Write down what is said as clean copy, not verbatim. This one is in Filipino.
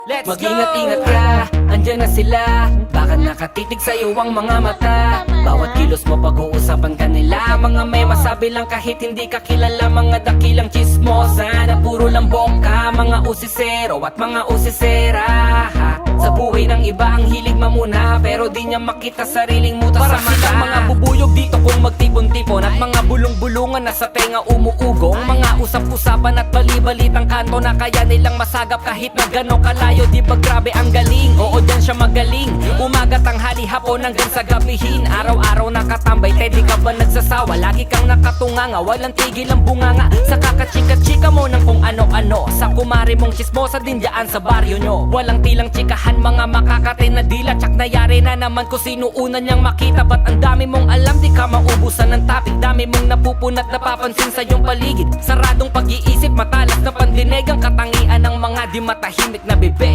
Mag-ingat-ingat ka, andyan na sila. Baka nakatitig sa'yo ang mga mata. Bawat kilos mo pag-uusapan ka nila. Mga may masabi lang kahit hindi ka kilala. Mga dakilang chismosa na puro lang boka. Mga usisero at mga usisera. Sa buhay ng iba ang hilig mamuna, pero di niya makita sariling muta sa mata. Silang mga bubuyog dito kung magtipon-tipon. At mga bulong-bulungan na sa tenga umuugong. Mga usap-usapan at bali-balitang kanto na kaya nilang masagap kahit na gano'ng kalayo. Di ba grabe ang galing? Oo, dyan siya magaling. Umaga, tanghali, hapon hanggang sa gabihin. Araw-araw nakatambay, di ka ba nagsasawa? Lagi kang nakatunganga, walang tigil ang bunganga. Sa kakachika-chika mo ng kung ano-ano. Sa kumari mong chismosa din dyan sa baryo nyo. Walang tilang chikahan, mga makakate na dila. Tsak nayari na naman kung sino una niyang makita. Ba't ang dami mong alam, di ka maubusan ng topic. Dami mong napupunat, napapansin sa iyong paligid. Saradong pag-iisip, matalas na pandinig. Ang katangian ng mga di matahimik na bebe.